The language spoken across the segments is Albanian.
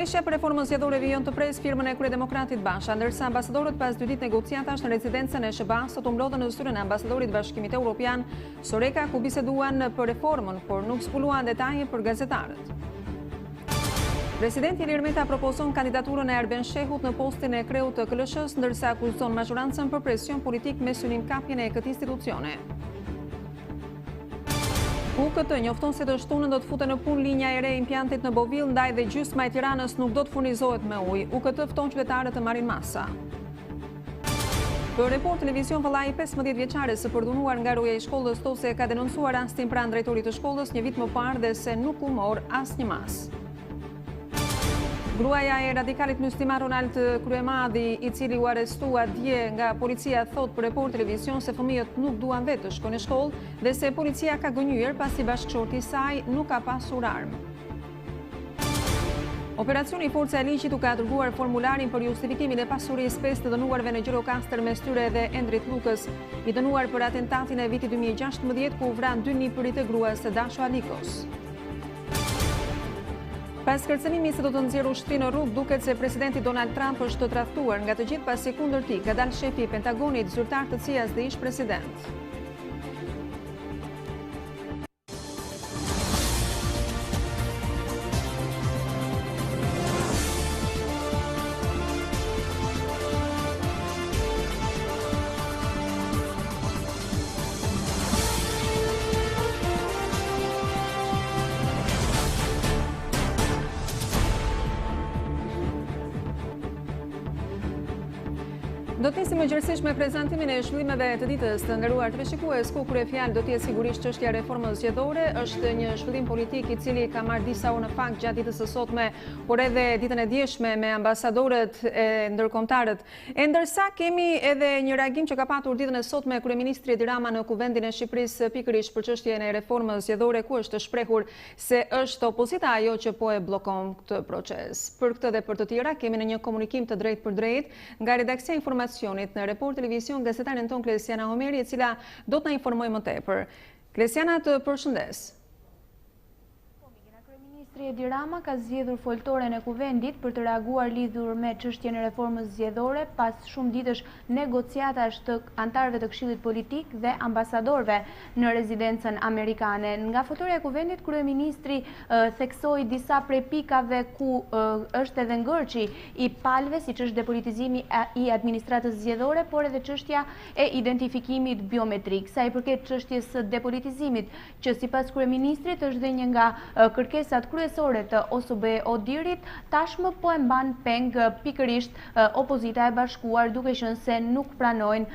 Shqipë për reformën zgjedhore vijon të pres firmën e Kryedemokratit Basha, ndërsa ambasadorët pas 2 ditë negociatash në rezidencën e SBA sot u mblodhën në zyrën e ambasadorit Bashkimit Evropian Soreka, ku biseduan për reformën, por nuk zbuluan detaje për gazetarët. Presidenti Ilir Meta propozon kandidaturën e Erben Shehut në postin e kreut të KLSH-s, ndërsa akuzon majorancën për presion politik me synim kapjen e këtij institucione. UKT njofton se të shtunën do të futen në punë linja e re e impjantit në Bovill, ndaj dhe gjysma e Tiranës nuk do të furnizohet me ujë. UKT fton qytetarët të marrin masa. Për Report Televizion vëllai 15 vjeçare së përdunuar nga roja e shkollës Tose ka denoncuar rastin pranë drejtorit të shkollës një vit më parë dhe se nuk u mor asnjë mas. Gruaja e radikalit musliman Ronald Kryemadi, i cili u arrestua dje nga policia, thot për Report Televizion se fëmijët nuk duan vetë të shkojnë në shkollë dhe se policia ka gënyer pasi bashkëshorti i saj nuk ka pasur armë. Operacioni i Forca e Ligjit u ka dërguar formularin për justifikimin e pasurisë 5 të dënuarve në Gjirokastër, mes tyre edhe Endrit Lukës, i dënuar për atentatin e vitit 2016 ku u vran 2 nipërit e gruas së Dasho Alikos. Pas kërcënimit se do të nxjerrë ushtri në rrugë, duket se presidenti Donald Trump është të tradhtuar nga të gjithë pasi kundër tij ka dalë shefi i Pentagonit, zyrtar të CIA-s dhe ish president. Do të nisim mëngjesisht me prezantimin e zhvillimeve të ditës, të nderuar televizionistë, ku kryefjalë do të jetë sigurisht çështja e reformës zgjedhore. Është një zhvillim politik i cili ka marrë disa orë në fakt gjatë ditës së sotme, por edhe ditën e dieshme me ambasadorët e ndërkombëtarët. E ndërsa kemi edhe një reagim që ka patur ditën e sotme kryeministri Edi Rama në kuvendin e Shqipërisë pikërisht për çështjen e reformës zgjedhore, ku është shprehur se është opozita ajo që po e bllokon këtë proces. Për këtë dhe për të tjera kemi në një komunikim të drejtë për drejtë nga redaksia në Report Televizion gazetaren ton Klesiana Homeri, e cila do të na informojë më tepër. Klesiana, të përshëndes. Ministri Edi Rama ka zgjedhur foltoren e kuvendit për të reaguar lidhur me çështjen e reformës zgjedhore pas shumë ditësh negociatash të antarëve të Këshillit Politik dhe ambasadorëve në rezidencën amerikane. Nga foltorja e kuvendit, kryeministri theksoi disa prej pikave ku është edhe ngërçi i palëve, siç është depolitizimi i administratës zgjedhore, por edhe çështja e identifikimit biometrik. Sa i përket çështjes së depolitizimit, që sipas kryeministrit është dhe një nga kërkesat kryesore të OSBE-ODIR-it, tashmë po e mban peng pikërisht opozita e bashkuar, duke qenë se nuk pranojnë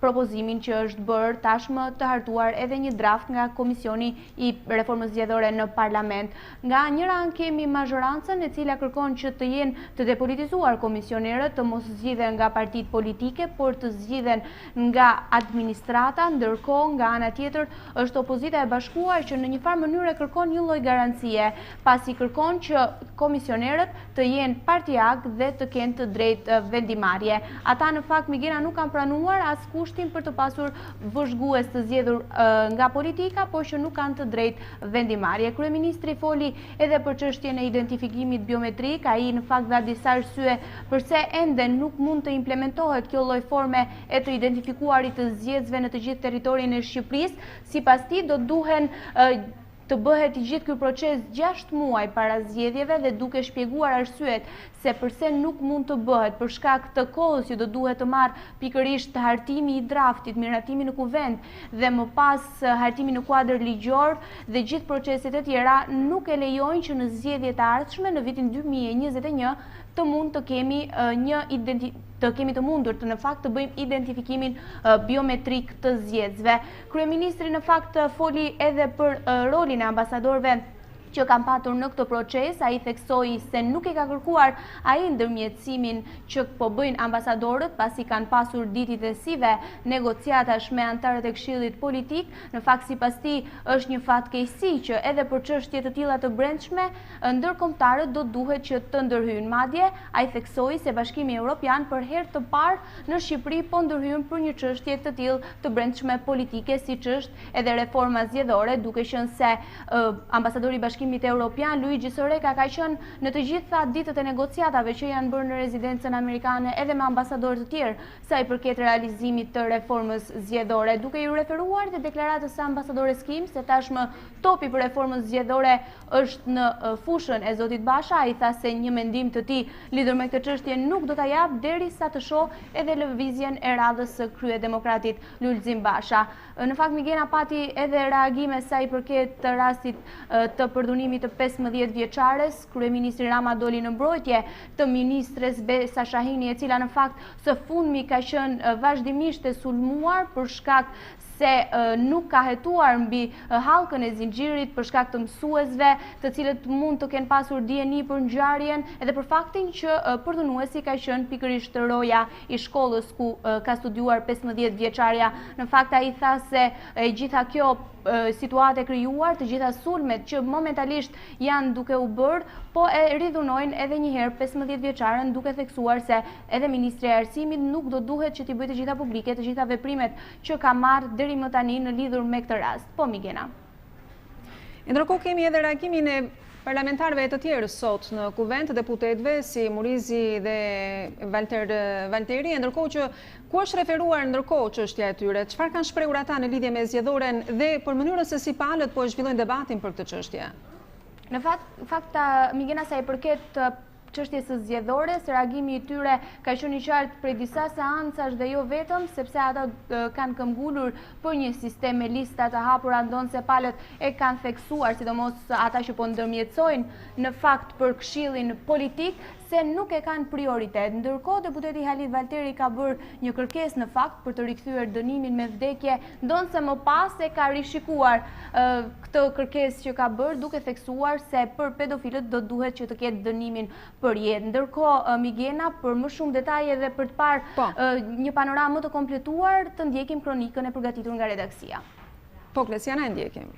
propozimin që është bërë tashmë të hartuar edhe një draft nga Komisioni i Reformës Zgjedhore në Parlament. Nga njëra anë kemi majorancën, e cila kërkon që të jenë të depolitizuar komisionerët, të mos zgjidhen nga partitë politike, por të zgjidhen nga administrata, ndërkohë nga ana tjetër është opozita e bashkuar që në një farë mënyrë kërkon një lloj garancie, pasi kërkon që komisionerët të jenë partijak dhe të kenë të drejtë vendimarrje. Ata në fakt Migena nuk kanë pranuar as kushtin për të pasur vëzhgues të zgjedhur nga politika, por që nuk kanë të drejtë vendimarrje. Kryeministri foli edhe për çështjen e identifikimit biometrik. Ai në fakt dha disa arsye pse ende nuk mund të implementohet kjo lloj forme e të identifikuarit të zgjedhësve në të gjithë territorin e Shqipërisë. Sipas tij do duhen të bëhet i gjithë ky proces 6 muaj para zgjedhjeve dhe duke shpjeguar arsyet se pse nuk mund të bëhet për shkak të kohës që do duhet të marrë pikërisht hartimi i draftit, miratimi në kuvend dhe më pas hartimi në kuadër ligjor dhe gjithë proceset e tjera, nuk e lejojnë që në zgjedhjet e ardhshme në vitin 2021 të mund të kemi të mundur të në fakt të bëjmë identifikimin biometrik të zgjedhësve. Kryeministri në fakt foli edhe për rolin e ambasadorëve që kanë patur në këtë proces. Ai theksoi se nuk e ka kërkuar ai ndërmjetësimin që po bëjnë ambasadorët pasi kanë pasur ditësive negociatash me antarët e Këshillit Politik. Në fakt sipas tij është një fatkeqësi që edhe për çështje të tilla të brendshme ndërkombëtarët do duhet që të ndërhyjnë. Madje ai theksoi se Bashkimi Evropian për herë të parë në Shqipëri po ndërhyn për një çështje të tillë të brendshme politike, siç është edhe reforma zgjedhore, duke qenë se ambasadori i Bashkimit Evropian, Luigi Soreka, ka qenë në të gjitha ditët e negociatave që janë bërë në rezidencën amerikane edhe me ambasadorë të tjerë sa i përket realizimit të reformës zgjedhore, duke ju referuar te deklaratës së ambasadores Kim se tashmë topi për reformën zgjedhore është në fushën e zotit Basha. Ai tha se një mendim të tij lidhur me këtë çështje nuk do ta jap derisa të shohë edhe lëvizjen e radhës së kryedemokratit Lulzim Basha. Në fakt Migena pati edhe reagime sa i përket të rastit të përdhunimit të 15 vjeçares. Kryeministri Rama doli në mbrojtje të ministres Besa Shahini, e cila në fakt së fundmi ka qenë vazhdimisht e sulmuar për shkak se nuk ka hetuar mbi hallkën e zinxhirit për shkak të mësuesve, të cilët mund të kenë pasur dieni për ngjarjen, edhe për faktin që përdhunuesi ka qenë pikërisht roja i shkollës ku ka studiuar 15 vjeçarja. Në fakt ai tha se e gjitha kjo situate krijuar, të gjitha sulmet që momentalisht janë duke u bërë, po e ridhunojnë edhe një herë 15 vjeçaren, duke theksuar se edhe Ministri i Arsimit nuk do duhet që t'i bëjë të gjitha publike, të gjitha veprimet që ka marrë deri më tani në lidhur me këtë rast. Po Migena. Ndërkohë kemi edhe reagimin e parlamentarëve të tjerë sot në kuvent të deputetëve si Murizi dhe Valteri, ndërkohë që ku është referuar ndërkohë çështja e tyre, çfarë kanë shprehur ata në lidhje me zgjedhoren dhe për mënyrën se si palët po e zhvillojnë debatin për këtë çështje? Në fakt Migena, sa i përket çështjes së zgjedhores, reagimi i tyre ka qenë i qartë prej disa seancash dhe jo vetëm, sepse ata kanë këmbgulur për një sistem me lista të hapura, ndonë se palët e kanë theksuar, sidomos ata që po ndërmjetësojnë në fakt për këshillin politik, se nuk e kanë prioritet. Ndërkohë, deputeti Halid Valteri ka bërë një kërkesë në fakt për të rikthyer dënimin me vdekje, ndonë se më pas e ka rishikuar këtë kërkesë që ka bërë, duke theksuar se për pedofilët do duhet që të ketë dënimin për jetë. Ndërkohë, Migena, për më shumë detaje dhe për të parë një panoramë më të kompletuar, të ndjekim kronikën e përgatitur nga redaksia. Po, Klesiana, e ndjekim.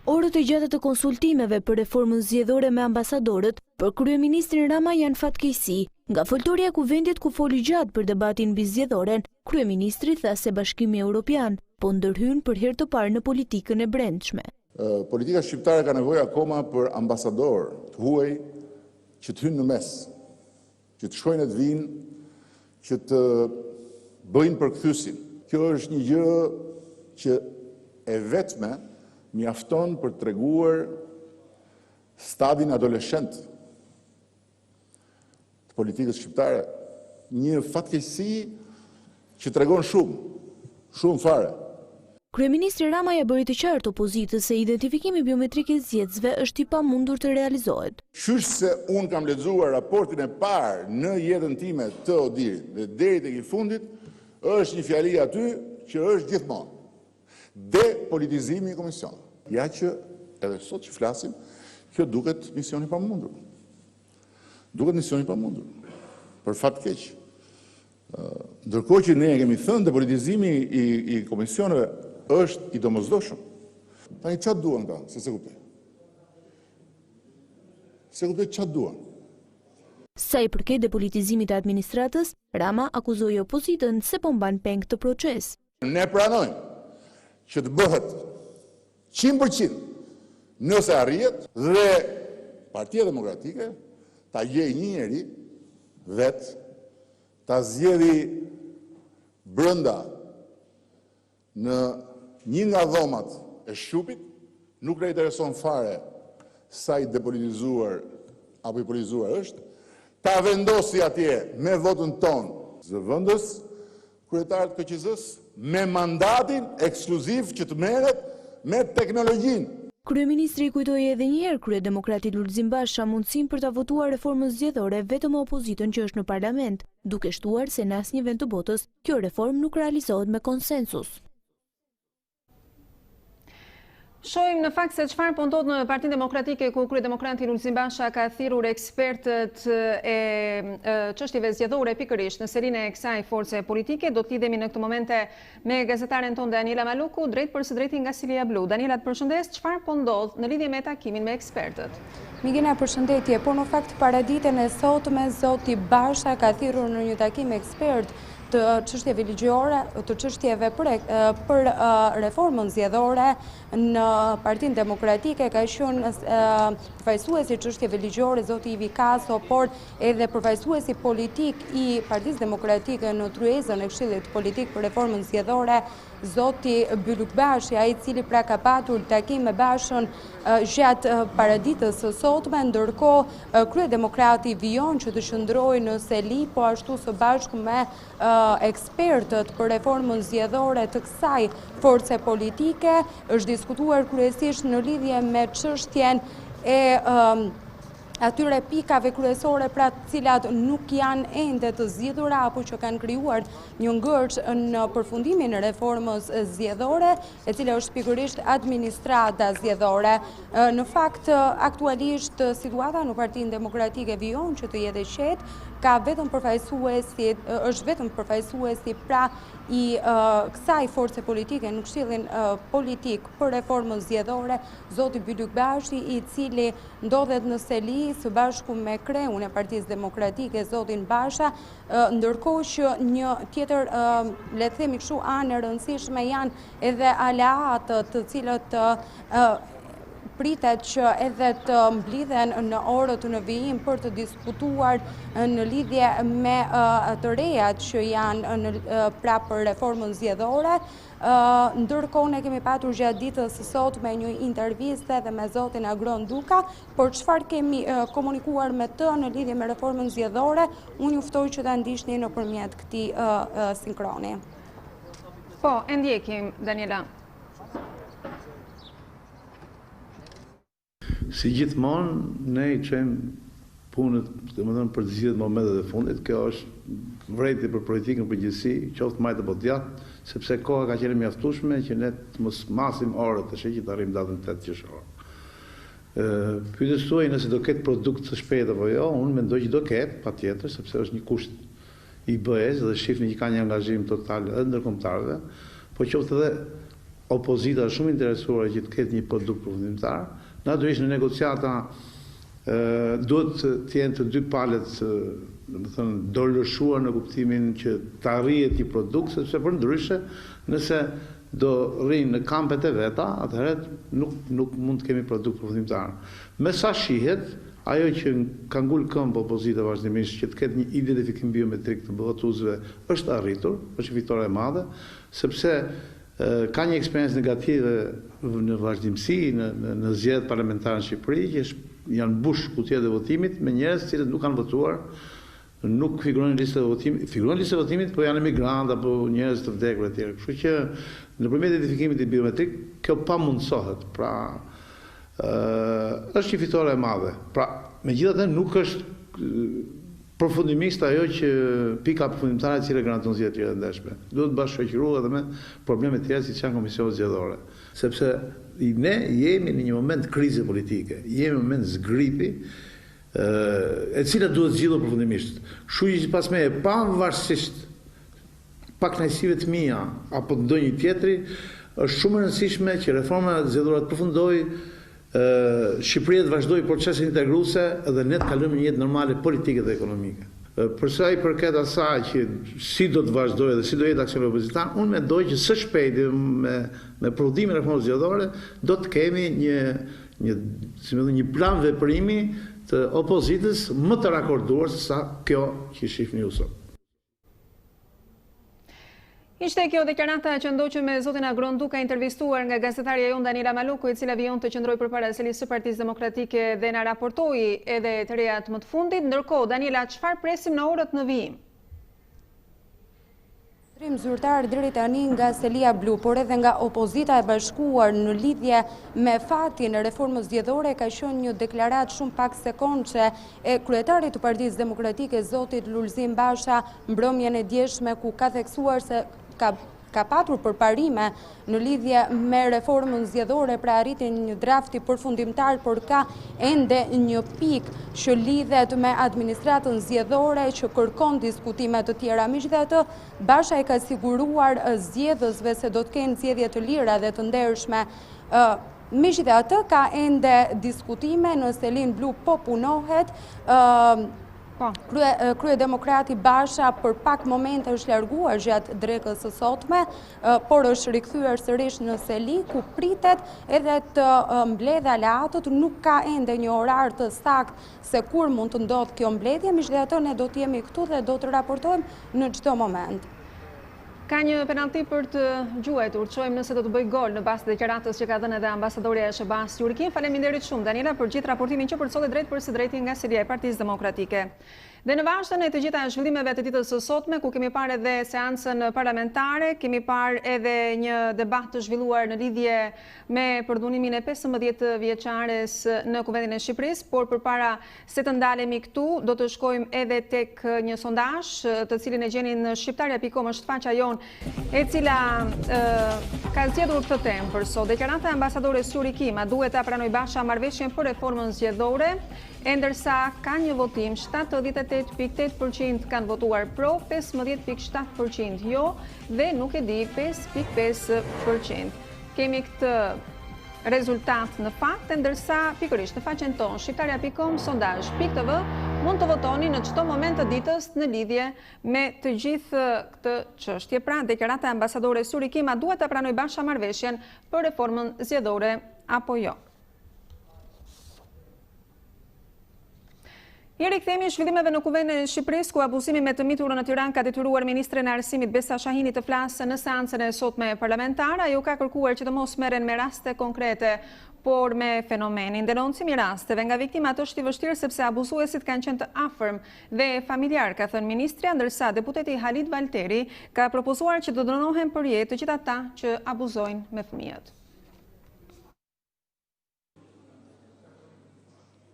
Orët e gjata të konsultimeve për reformën zgjedhore me ambasadorët për kryeministrin Rama janë fatkeqësi. Nga foltorja e kuvendit ku foli gjatë për debatin mbi zgjedhoren, kryeministri tha se Bashkimi Evropian po ndërhyn për herë të parë në politikën e brendshme. Politika shqiptare ka nevojë akoma për ambasador të huaj që të hynë në mes, që të shkojnë të vinë, që të bëjnë përkthysin. Kjo është një gjë që e vetme mjafton për të treguar stadin adoleshent të politikës shqiptare. Një fatkeqësi që tregon shumë fare. Kryeministri Rama ja bëri të qartë opozitës se identifikimi biometrik i zgjedhësve është i pamundur të realizohet. Qysh se unë kam lexuar raportin e parë në jetën time të Odirit dhe deri tek i fundit, është një fjali aty që është gjithmonë depolitizimi i komisionit. Ja që edhe sot që flasim, kjo duket misioni pamundur. Duket misioni pamundur. Për fat keq. Ndërkohë që ne kemi thënë depolitizimi i komisioneve është i domosdoshëm. Tani çfarë duan ta, se kuptoj. Se kuptoj çfarë duan. Sa i përket depolitizimit të administratës, Rama akuzoi opozitën se po mban peng këtë proces. Ne pranojmë që të bëhet 100% nëse arrihet dhe Partia Demokratike ta gjejë një njeri vetë, ta zgjedhë brenda në një nga dhomat e Shqupit, nuk na intereson fare sa i depolitizuar apo i politizuar është, ta vendosi atje me votën tonë zëvendës kryetarët KQZ-s me mandatin ekskluziv që të merret me teknologjinë. Kryeministri kujtoi edhe një herë kryedemokratit Lulzim Basha mundësinë për ta votuar reformën zgjedhore vetëm me opozitën që është në parlament, duke shtuar se në asnjë vend të botës kjo reformë nuk realizohet me konsensus. Shohim në fakt se çfarë po ndodh në Partinë Demokratike ku kryedemokrati Lulzim Basha ka thirrur ekspertët e çështjeve zgjedhore pikërisht në serinë e kësaj force politike. Do të lidhemi në këtë momente me gazetaren tonë Daniela Maluku, drejt për së drejti nga Silia Blu. Daniela, të përshëndes, çfarë po ndodh në lidhje me takimin me ekspertët? Migena, përshëndetje, por në fakt paraditën e sotme zoti Basha ka thirrur në një takim ekspert të çështjeve ligjore, të çështjeve për reformën zgjedhore në Partinë Demokratike ka qenë përfaqësuesi çështjeve ligjore zoti Ivi Kaso, por edhe përfaqësuesi politik i Partisë Demokratike në tryezën e Këshillit Politik për Reformën Zgjedhore, zoti Bylukbashi, ai i cili pra ka patur takim me Bashën gjatë paraditës së sotme, ndërkohë kryedemokrati vijon që të qëndrojë në seli, po ashtu së bashku me ekspertët për reformën zgjedhore të kësaj force politike. Është diskutuar kryesisht në lidhje me çështjen e atyre pikave kryesore pra të cilat nuk janë ende të zgjidhura apo që kanë krijuar një ngërç në përfundimin e reformës zgjedhore, e cila është pikërisht administrata zgjedhore. Në fakt, aktualisht situata në Partinë Demokratike vijon që të jetë qetë, ka vetëm përfaqësuesi, është vetëm përfaqësuesi pra i kësaj force politike në Këshillin Politik për Reformën Zgjedhore, zoti Bylukbashi, i cili ndodhet në seli së bashku me kreun e Partisë Demokratike, zotin Basha, ndërkohë që një tjetër, le të themi kështu, anë e rëndësishme janë edhe aleatët të cilët pritet që edhe të mblidhen në orët në vijim për të diskutuar në lidhje me të rejat që janë pra për reformën zgjedhore. Ndërkohë ne kemi patur gjatë ditës së sotme një intervistë edhe me zotin Agron Duka, por çfarë kemi komunikuar me të në lidhje me reformën zgjedhore, unë ju ftoj që ta ndiqni nëpërmjet këtij sinkroni. Po, e ndjekim, Daniela. Si gjithmonë, ne i qenë punët, domethënë për të zgjidhur momentet e fundit. Kjo është vrejtje për politikën përgjithësi, qoftë majtë apo djathtë, sepse koha ka qenë mjaftueshme që ne të mos masim orët të që të arrijmë datën 8 qershor. Pyetës tuaj nëse do ketë produkt të shpejtë apo jo, unë mendoj që do ketë, patjetër, sepse është një kusht i BE-s dhe shifni që ka një angazhim total edhe ndërkombëtarëve, po qoftë edhe opozita shumë interesuar që të ketë një produkt përfundimtar. Natyrisht në negociata duhet të jenë të dy palët dorëlëshuar në kuptimin që të arrihet një produkt, sepse përndryshe nëse do rrinë në kampet e veta, atëherë nuk mund të kemi produkt përfundimtar. Me sa shihet, ajo që ka ngul këmbë opozita vazhdimisht që të ketë një identifikim biometrik të votuesve është arritur, është fitore e madhe, sepse ka një eksperiencë negative në vazhdimsi në zgjedhjet parlamentare në Shqipëri, që janë bush kutjet e votimit me njerëz që nuk kanë votuar, nuk figurojnë në listë e votimit, figurojnë në listë e votimit, po janë emigrantë apo njerëz të vdekur etj. Kështu që nëpërmjet identifikimit biometrik kjo pamundsohet. Pra është një fitore e madhe. Pra megjithatë nuk është përfundimisht ajo që pika përfundimtare e cila garanton zgjedhje të ndeshme. Duhet bashkëqyrua edhe me probleme të tjera siç janë komisionet zgjedhore, sepse ne jemi në një moment krize politike, jemi në një moment zgripi, e cila duhet zgjidhur përfundimisht. Kështu që pas meje, pavarësisht pakënaqësive të mia apo të ndonjë tjetri, është shumë e rëndësishme që reforma zgjedhore të përfundojë, Shqipëria të vazhdojë procesin integruese dhe ne të kalojmë një jetë normale politike dhe ekonomike. Për sa i përket asaj që si do të vazhdojë dhe si do jetë aksioni opozitar, unë mendoj që së shpejti me prodhimin e reformës zgjedhore do të kemi një plan veprimi të opozitës më të rakorduar se sa kjo që shihni ju sot. Ishte kjo deklarata që ndoqi me zotin Agron Duka, intervistuar nga gazetarja jon Daniela Maluku, e cila vijon të qëndroj përpara selisë së Partisë Demokratike dhe na raportoi edhe të rejat më të fundit. Ndërkohë, Daniela, çfarë presim në orët në vijim? Zyrtar deri tani nga Selia Blu, por edhe nga opozita e bashkuar në lidhje me fatin e reformës zgjedhore, ka qenë një deklaratë shumë pak sekonçe e kryetarit të Partisë Demokratike, zotit Lulzim Basha, mbrëmjen e djeshme, ku ka theksuar se ka patur përparime në lidhje me reformën zgjedhore, pra arritjen një drafti përfundimtar, por ka ende një pikë që lidhet me administratën zgjedhore që kërkon diskutime të tjera. Megjithatë, Basha i ka siguruar zgjedhësve se do të kenë zgjedhje të lira dhe të ndershme. Megjithatë, ka ende diskutime në Selin Blu po punohet. Krye demokrati Basha për pak momente është larguar gjatë drekës së sotme, por është rikthyer sërish në seli ku pritet edhe të mbledhë aleatët. Nuk ka ende një orar të saktë se kur mund të ndodhë kjo mbledhje, megjithatë ne do të jemi këtu dhe do të raportojmë në çdo moment. Ka një penalti për të gjuetur, çojmë nëse do të bëj gol në bazë të deklaratës që ka dhënë edhe ambasadorja e SBA-s Jurikin. Faleminderit shumë Daniela për gjithë raportimin që përcolli drejt për së drejti nga selia e Partisë Demokratike. Dhe në vazhdën e të gjitha zhvillimeve të ditës së sotme, ku kemi parë edhe seancën parlamentare, kemi parë edhe një debat të zhvilluar në lidhje me përdhunimin e 15 vjeçares në Kuvendin e Shqipërisë, por përpara se të ndalemi këtu, do të shkojmë edhe tek një sondazh, të cilin e gjenin në shqiptare.com, është faqja jon, e cila ka zgjedhur këtë temë për sot. Deklarata e ambasadores Jurikin, a duhet ta pranoj Basha marrëveshjen për reformën zgjedhore, e ndërsa ka një votim, 78.8% kanë votuar pro, 15.7% jo, dhe nuk e di 5.5%. Kemi këtë rezultat në fakt, e ndërsa pikërisht në faqen tonë, shqiptare.com, sondazh.tv, mund të votoni në çdo moment të ditës në lidhje me të gjithë këtë çështje. Pra, deklarata e ambasadores Jurikin, a duhet ta pranoj Basha marrëveshjen për reformën zgjedhore apo jo? I rikthehemi zhvillimeve në Kuvendin e Shqipërisë, ku abuzimi me të miturën në Tiranë ka detyruar ministren e Arsimit Besa Shahini të flasë në seancën e sotme parlamentare. Ajo ka kërkuar që të mos merren me raste konkrete, por me fenomenin. Denoncimi i rasteve nga viktimat është i vështirë sepse abuzuesit kanë qenë të afërm dhe familjar, ka thënë ministrja, ndërsa deputeti Halid Valteri ka propozuar që të dënohen për jetë të gjithë ata që abuzojnë me fëmijët.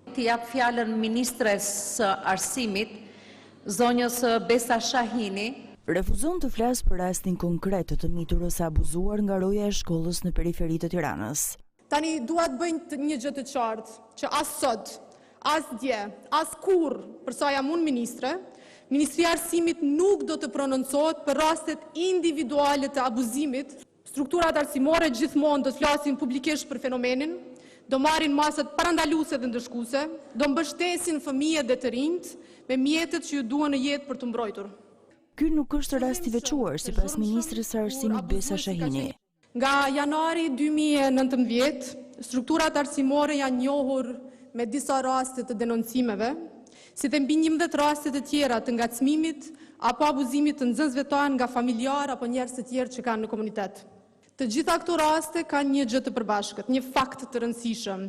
Të jap fjalën ministres së Arsimit, zonjës Besa Shahini. Refuzon të flasë për rastin konkret të miturës abuzuar nga roja e shkollës në periferi të Tiranës. Tani duat bëjnë një gjë të qartë, që as sot, as dje, as kur, përsa jam unë ministre, Ministria e Arsimit nuk do të prononcohet për rastet individuale të abuzimit. Strukturat arsimore gjithmonë do të flasin publikisht për fenomenin, do marrin masat parandaluese dhe ndëshkuese, do mbështesin fëmijët dhe të rinjt me mjetet që ju duan në jetë për të mbrojtur. Ky nuk është rast i veçuar, sipas ministres së Arsimit Besa Shahini. Nga janari 2019, strukturat arsimore janë njohur me disa raste të denoncimeve, si dhe mbi 11 raste të tjera të ngacmimit apo abuzimit të nxënësve tanë nga familjar apo njerëz të tjerë që kanë në komunitet. Të gjitha këto raste kanë një gjë të përbashkët, një fakt të rëndësishëm.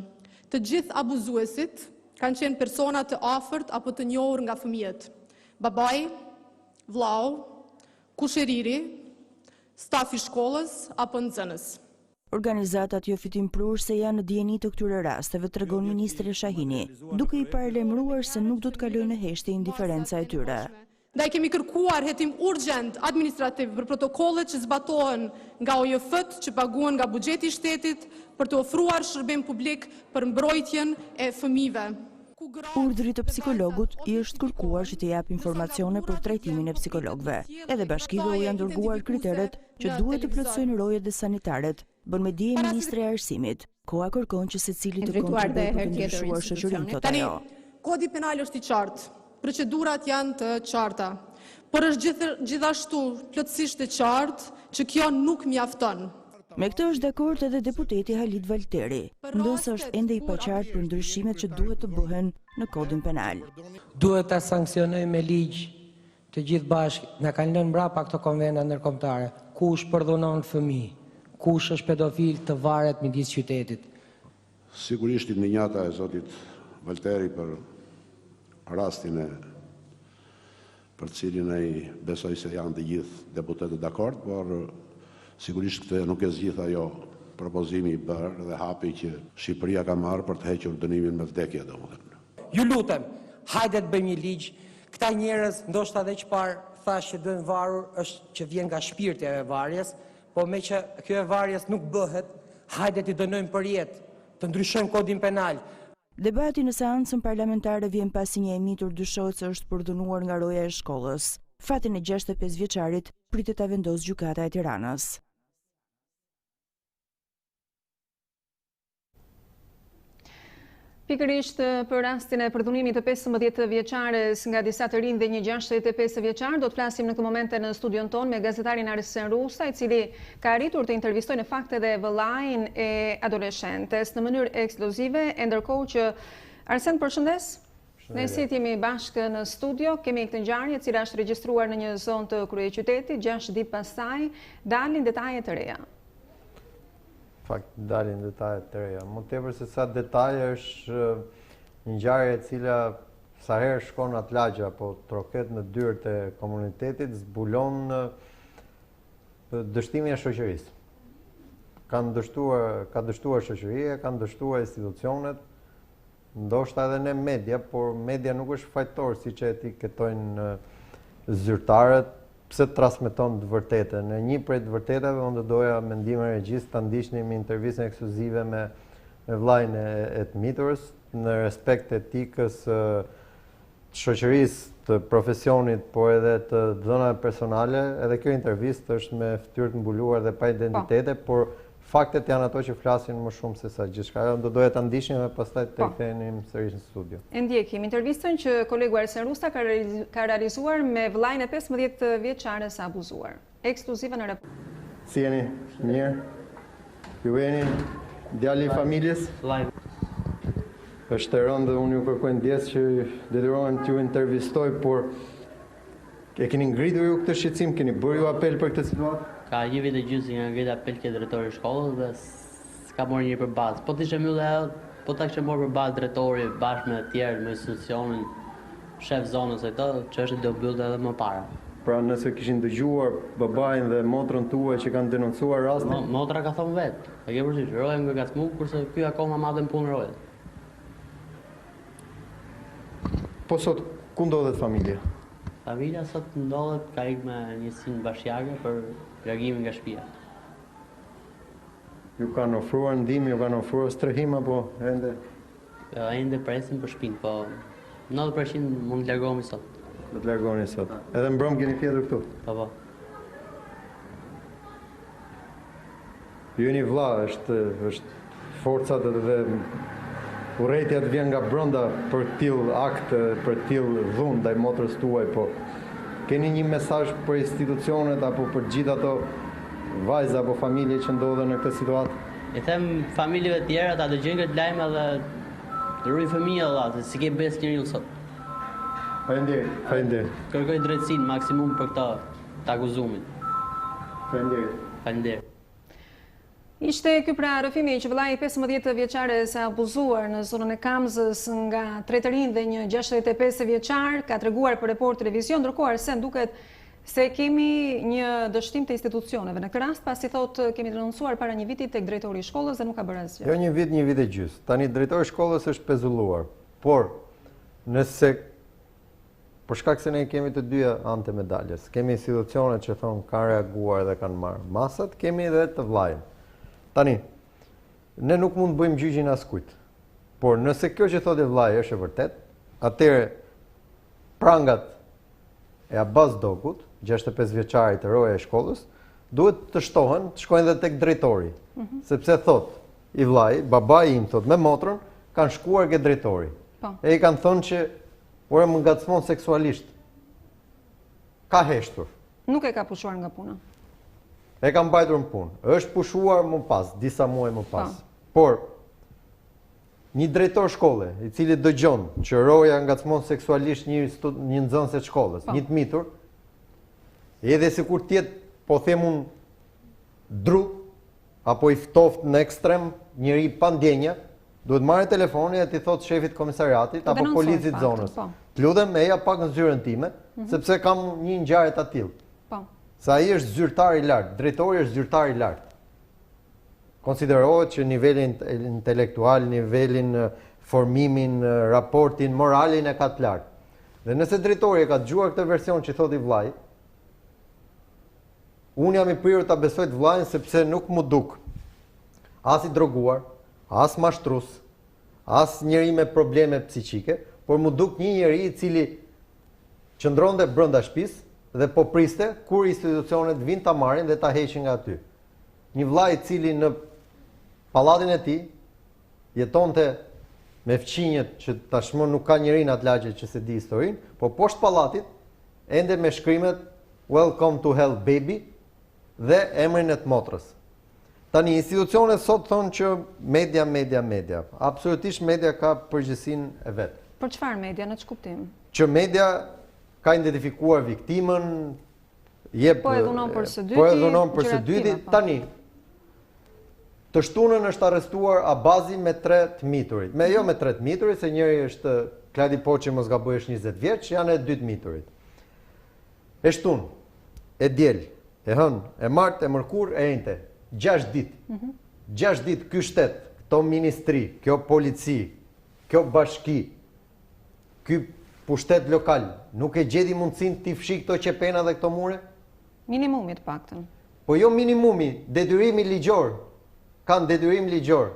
Të gjithë abuzuesit kanë qenë persona të afërt apo të njohur nga fëmijët. Babai, vllau, kushëriri, stafi shkollës apo nxënës. Organizatat jo fitim prur se janë në dieni të këtyre rasteve, tregon ministri Shahini, duke i paralajmëruar se nuk do të kalojnë në heshtje indiferenca e tyre. Ndaj kemi kërkuar hetim urgjent administrativ për protokollet që zbatohen nga OJF-t që paguhen nga buxheti i shtetit për të ofruar shërbim publik për mbrojtjen e fëmijëve. Urdhri të psikologut i është kërkuar që të jap informacione për trajtimin e psikologëve. Edhe bashkive u janë dërguar kriteret që duhet të plotësojnë rojet dhe sanitaret, bën me dije ministri i Arsimit. Koha kërkon që secili të kontribuojë për të ndryshuar shoqërinë, thotë ajo. Kodi penal është i qartë. Procedurat janë të qarta, por është gjithashtu plotësisht e qartë që kjo nuk mjafton. Me këtë është dakord edhe deputeti Halid Valteri, ndërsa është ende i paqartë për ndryshimet që duhet të bëhen në kodin penal. Duhet ta sankcionojmë me ligj të gjithë bashkë, na kanë lënë mbrapa këto konventa ndërkombëtare. Kush përdhunon fëmijë, kush është pedofil të varet midis qytetit. Sigurisht indenjata e zotit Valteri për rastin për cilin ai besoj se janë të gjithë deputetët dakord, por sigurisht këtë nuk e zgjidh ajo propozimi i bërë dhe hapi që Shqipëria ka marrë për të hequr dënimin me vdekje, domethënë. Ju lutem, hajde të bëjmë një ligj. Këta njerëz, ndoshta edhe çfarë thash që duhen varur, është që vjen nga shpirti e varjes, po me që kjo e varjes nuk bëhet, hajde t'i dënojmë për jetë, të ndryshojmë kodin penal. Debati në seancën parlamentare vjen pasi një e mitur dyshohet se është përdhunuar nga roja e shkollës. Fatin e 65 vjeçarit pritet ta vendosë gjykata e Tiranës. Pikërisht për rastin e përdhunimit të 15 vjeçares nga disa të rinj dhe një 65 vjeçar, do të flasim në këtë momente në studion ton me gazetarin Arsen Rusa, i cili ka arritur të intervistojë në fakt edhe vëllain e adoleshentes në mënyrë ekskluzive, e ndërkohë që Arsen, përshëndes. Ne si jemi bashkë në studio, kemi këtë ngjarje e cila është regjistruar në një zonë të kryeqytetit, 6 ditë pastaj dalin detaje të reja. Fakt dalin detajet të reja. Më tepër se sa detaje është një ngjarje e cila sa herë shkon atë lagje apo troket në dyert e komunitetit, zbulon dështimin e shoqërisë. Ka dështuar shoqëria, kanë dështuar institucionet, ndoshta edhe ne media, por media nuk është fajtor siç e etiketojnë zyrtarët. Pse transmeton të vërtetën? Në një prej të vërtetave, unë doja mendimin e regjisë ta ndiqni me intervistën ekskluzive me vllain e të miturës në respekt të etikës të shoqërisë, të profesionit, por edhe të dhënave personale. Edhe kjo intervistë është me fytyrë të mbuluar dhe pa identitete, por faktet janë ato që flasin më shumë se sa gjithçka. Do doja ta ndiqni dhe pastaj të kthenim sërish në studio. E ndjekim intervistën që kolegu Arsen Rusa ka realizuar me vllain e 15 vjeçares së abuzuar. Ekskluzive në Report. Si jeni? Mirë? Ju jeni djali i familjes? Lajme. Është e rëndë dhe unë ju kërkoj ndjes që detyrohem t'ju intervistoj, por e keni ngritur ju këtë shqetësim, keni bërë ju apel për këtë situatë? Ka një vit e gjysmë që nga ngrit apel ke drejtori i shkollës dhe s'ka marrë një për bazë. Po t'ishe mbyllë, po ta kishte marrë për bazë drejtori bashkë me të tjerë, me institucionin, shef zonës e këtë, që është do mbyllë edhe më para. Pra nëse kishin dëgjuar babain dhe motrën tuaj që kanë denoncuar rastin? Motra ka thonë vetë. E ke përgjithë, roja më gacmu, kurse ky akoma madhe në punë roja. Po sot, ku ndodhet familja? Familja sot ndodhet ka ikë me njësinë bashkiake për largimin nga shtëpia. Ju kanë ofruar ndihmë, ju kanë ofruar strehim apo ende? Ende presin për shtëpinë, po 90% mund të largohemi sot. Do të largoheni sot. Edhe mbrëm keni fjetur këtu? Po. Ju jeni vlla, është forcat dhe urrejtja të vjen nga brenda për tillë akt, për tillë dhunë ndaj motrës tuaj, po keni një mesazh për institucionet apo për gjithë ato vajza apo familje që ndodhen në këtë situatë? I them familjeve të tjera ta dëgjojnë këtë lajm edhe të ruajnë fëmijët valla, se si ke bes njeriu sot. Faleminderit. Kërkoj drejtësinë maksimum për këtë të akuzumin. Faleminderit. Ishte ky pra rrëfimi që vëllai 15 vjeçares së abuzuar në zonën e Kamzës nga 3 të rinj dhe një 65 vjeçar ka treguar për Report Televizion, ndërkohë Arsen duket se kemi një dështim të institucioneve. Në këtë rast pasi thotë kemi denoncuar para një viti tek drejtori i shkollës dhe nuk ka bërë asgjë. Jo një vit e gjysmë. Tani drejtori i shkollës është pezulluar. Por nëse për shkak se ne kemi të dyja anë të medaljes, kemi institucionet që thonë kanë reaguar dhe kanë marrë masat, kemi edhe të vllain. Tani, ne nuk mund të bëjmë gjyqin askujt, por nëse kjo që thotë vllai është e vërtet, atëherë prangat e Abaz Dokut, 65 vjeçarit të roja e shkollës, duhet të shtohen, të shkojnë edhe tek drejtori, sepse thotë i vllai, babai im thotë me motrën, kanë shkuar ke drejtori. E i kanë thonë që ora më ngacmon seksualisht. Ka heshtur. Nuk e ka pushuar nga puna. E kam mbajtur në punë. Është pushuar më pas, disa muaj më pas. Por një drejtor shkolle, i cili dëgjon që roja ngacmon seksualisht një nxënëse të shkollës, një të mitur, edhe sikur tjetë, po them unë, dru, apo i ftoft në ekstrem, njëri pa ndjenja, duhet marrë telefoni e t'i thotë shefit komisariatit apo policit zonës. Të lutem me ja pak në zyrën time, sepse kam një ngjarje të tillë. Sa ai është zyrtar i lartë, drejtori është zyrtar i lartë. Konsiderohet që nivelin intelektual, nivelin formimin, raportin, moralin e ka të lartë. Dhe nëse drejtori e ka dëgjuar këtë version që thotë i vllai, unë jam i prirur ta besoj të vllain sepse nuk mu duk as i droguar, as mashtrus, as njëri me probleme psiqike, por mu duk një njeri i cili qëndronte brenda shtëpisë dhe po priste kur institucionet vinë ta marrin dhe ta heqin nga aty. Një vllai i cili në pallatin e tij jetonte me fqinjet që tashmë nuk ka njërin atë lagje që se di historinë, po poshtë pallatit, ende me shkrimet Welcome to Hell Baby dhe emrin e të motrës. Tani, institucionet sot thonë që media. Absolutisht media ka përgjegjësinë e vetë. Për çfarë media, në ç'kuptim? Që media ka identifikuar viktimën, po e dhunon për së dyti. Tani, të shtunën është arrestuar Abazi me 3 të miturit. Jo me 3 të miturit, se njëri është Kladi Poçi, mos gaboj, është 20 vjeç, janë e 2 të miturit. E shtunë, e diel, e hën, e martë, e mërkur, e ente. 6 ditë. 6 ditë ky shtet, këto ministri, kjo polici, kjo bashki, ky pushtet lokal, nuk e gjeti mundësin t'i fshi këto qepena dhe këto mure? Minimumi të paktën. Po jo minimumi, detyrimi ligjor. Kanë detyrim ligjor.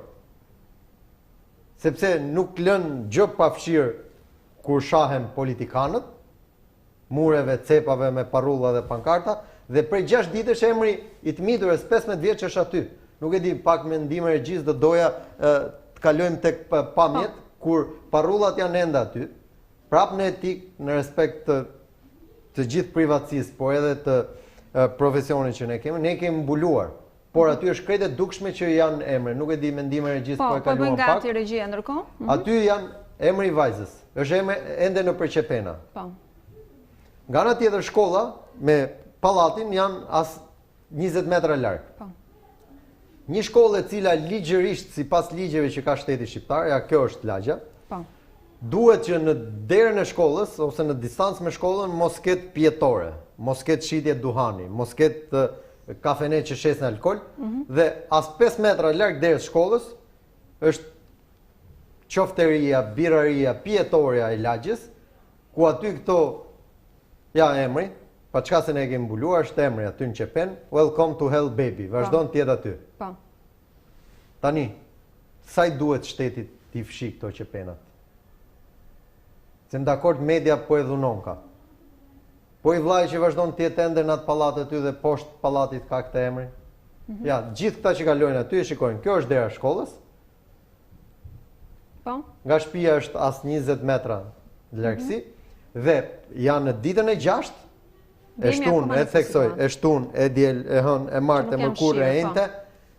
Sepse nuk lën gjë pa fshirë kur shahen politikanët, mureve, cepave me parulla dhe pankarta, dhe prej 6 ditësh emri i të mitures 15 vjeç është aty. Nuk e di, pak me ndihmën e regjisë do doja të kalojmë tek pamjet, kur parullat janë ende aty, prap në etik, në respekt të gjithë privatësisë, por edhe të profesionit që ne kemi mbuluar. Por aty është krejt e dukshme që janë emre, nuk e di me ndihmën e regjisë, po e kaluam pak. Po bëjnë gati regjia ndërkohë? Aty janë emri i vajzës, është ende në përqepena. Po. Nga ana tjetër shkolla me pallatin janë as 20 metra larg. Po. Një shkollë e cila ligjërisht sipas ligjeve që ka shteti shqiptar, ja kjo është lagja. Po. Duhet që në derën e shkollës ose në distancë me shkollën mos ketë pjetore, mos ketë shitje duhani, mos ketë kafene që shesin alkol, dhe as 5 metra larg derës shkollës është qofteria, biraria, pjetoria e lagjes, ku aty këto emri, pa çka se ne kemi mbuluar, është emri aty në qepen, Welcome to Hell Baby, vazhdon të jetë aty. Po. Tani, sa i duhet shtetit t'i fshi këto qepenat? Se në dakord media po e dhunon ka. Po i vllai që vazhdon të jetë ende në atë pallat aty dhe poshtë pallatit ka këtë emrin. Ja, gjithë këta që kalojnë aty e shikojnë, kjo është dera shkollës. Po. Nga shtëpia është as 20 metra largësi dhe janë në ditën e 6, e shtunë, e theksoj, e shtunë, e diel, e hën, e martë, e mërkur, e ente,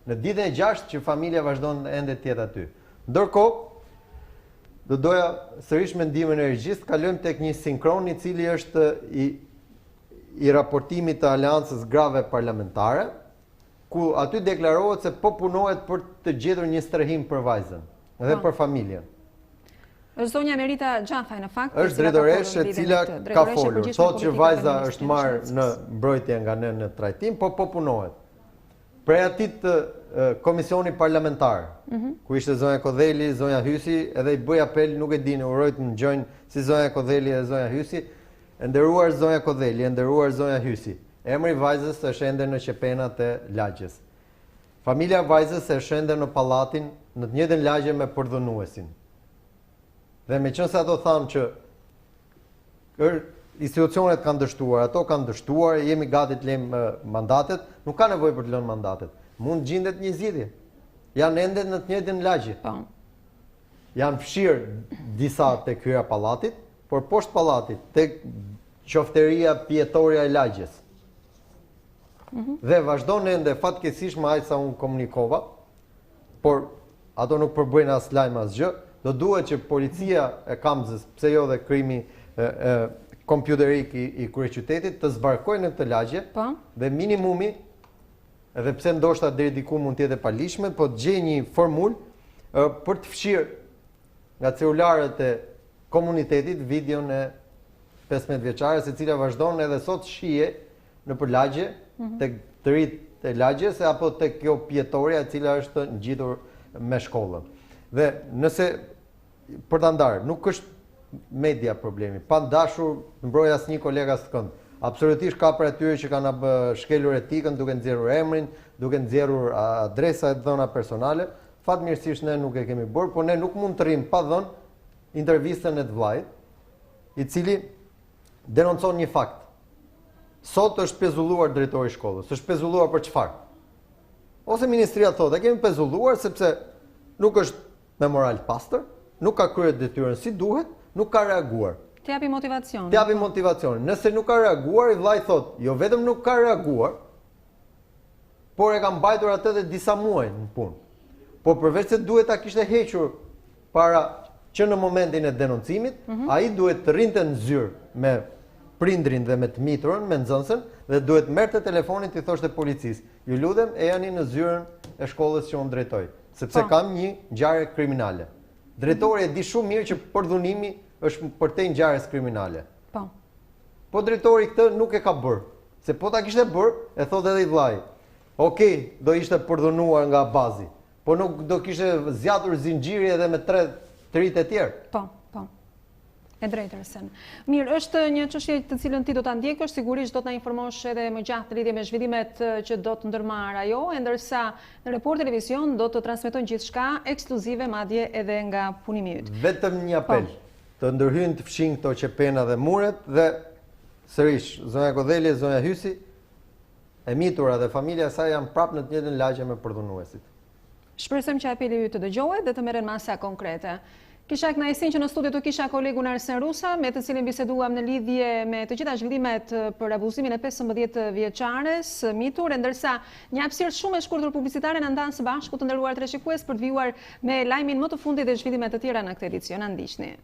në ditën e 6 që familja vazhdon ende të jetë aty. Ndërkohë, do doja sërish me ndihmën e regjisë, kalojmë tek një sinkron i cili është i raportimit të aleancës grave parlamentare, ku aty deklarohet se po punohet për të gjetur një strehim për vajzën dhe për familjen. Është zonja Merita Gjafaj në fakt, është drejtoreshe e cila ka folur, thotë që vajza është marrë në mbrojtje nga ne në trajtim, po punohet. Prej atit komisioni parlamentar, ku ishte zonja Kodheli, zonja Hysi, edhe i bëj apel, nuk e di, në urojt në gjojnë si zonja Kodheli dhe zonja Hysi, nderuar zonja Kodheli, nderuar zonja Hysi. Emri vajzës është ende në qepenat e lagjes. Familja vajzës është ende në pallatin në të njëjtën lagje me përdhënuesin. Dhe me qënë se ato thamë që institucionet kanë dështuar, ato kanë dështuar, jemi gati të lëmë mandatet, nuk ka nevojë për të lënë mandatet. Mund gjendet një zgjidhje. Janë ende në të njëjtën lagje. Janë fshirë disa tek hyra pallatit, por poshtë pallatit tek qofteria pjetoria e lagjes. Dhe vazhdon ende fatkeqësisht me aq sa unë komunikova, por ato nuk përbëjnë as lajm as gjë. Do duhet që policia e Kamzës, pse jo dhe krimi kompjuterik i kryeqytetit të zbarkojnë në këtë lagje dhe minimumi, edhe pse ndoshta deri diku mund të jetë e palishme, po të gjejë një formulë për të fshirë nga celularët e komunitetit videon e 15 vjeçares, e cila vazhdon edhe sot shije në përlagje tek të rit e lagjes apo tek kjo pjetoria e cila është ngjitur me shkollën. Dhe nëse për ta ndarë, nuk është media problemi. Pa dashur mbroj asnjë kolega së kënd. Absolutisht ka për atyre që kanë shkelur etikën duke nxjerrur emrin, duke nxjerrur adresa e dhëna personale. Fatmirësisht ne nuk e kemi bërë, por ne nuk mund të rrim pa dhënë intervistën e të vllajt, i cili denoncon një fakt. Sot është pezulluar drejtori i shkollës. Është pezulluar për çfarë? Ose ministria thotë, e kemi pezulluar sepse nuk është me moral pastër, nuk ka kryer detyrën si duhet, nuk ka reaguar. T'japi motivacion. T'japi motivacion. Nëse nuk ka reaguar, i vllai thot, jo vetëm nuk ka reaguar, por e ka mbajtur atë dhe disa muaj në punë. Por përveç se duhet ta kishte hequr para që në momentin e denoncimit, ai duhet të rrinte në zyrë me prindrin dhe me të miturën, me nxënësin, dhe duhet merrte telefonin të i thoshte policisë, ju lutem e jani në zyrën e shkollës që unë drejtoj, sepse kam një ngjarje kriminale. Drejtori e di shumë mirë që përdhunimi është përtej ngjarjes kriminale. Po drejtori këtë nuk e ka bërë, se po ta kishte bërë, e thotë edhe i vllai. Okej, do ishte përdhunuar nga bazi, po nuk do kishte zgjatur zinxhiri edhe me 3 të tjerë. Po. E drejtërsen. Mirë, është një çështje të cilën ti do ta ndjekësh, sigurisht do të na informosh edhe më gjatë në lidhje me zhvillimet që do të ndërmarrë ajo, ndërsa në Report Televizion do të transmetojnë gjithçka ekskluzive madje edhe nga punimi yt. Vetëm një apel, të ndërhyjnë të fshin këto qepena dhe muret dhe sërish, zonja Kodheli, zonja Hysi, e mitura dhe familja e saj janë prapë në të njëjtën lagje me përdhunuesit. Shpresojmë që apeli yt të dëgjohet dhe të merren masa konkrete. Kisha kënaqësinë që në studio të kisha kolegun Arsen Rusa, me të cilin biseduam në lidhje me të gjitha zhvillimet për abuzimin e 15 vjeçares mitur, ndërsa një hapësirë shumë e shkurtër publicitare na ndan së bashku të nderuar teleshikues për të vijuar me lajmin më të fundit dhe zhvillimet të tjera në këtë edicion. Na ndiqni.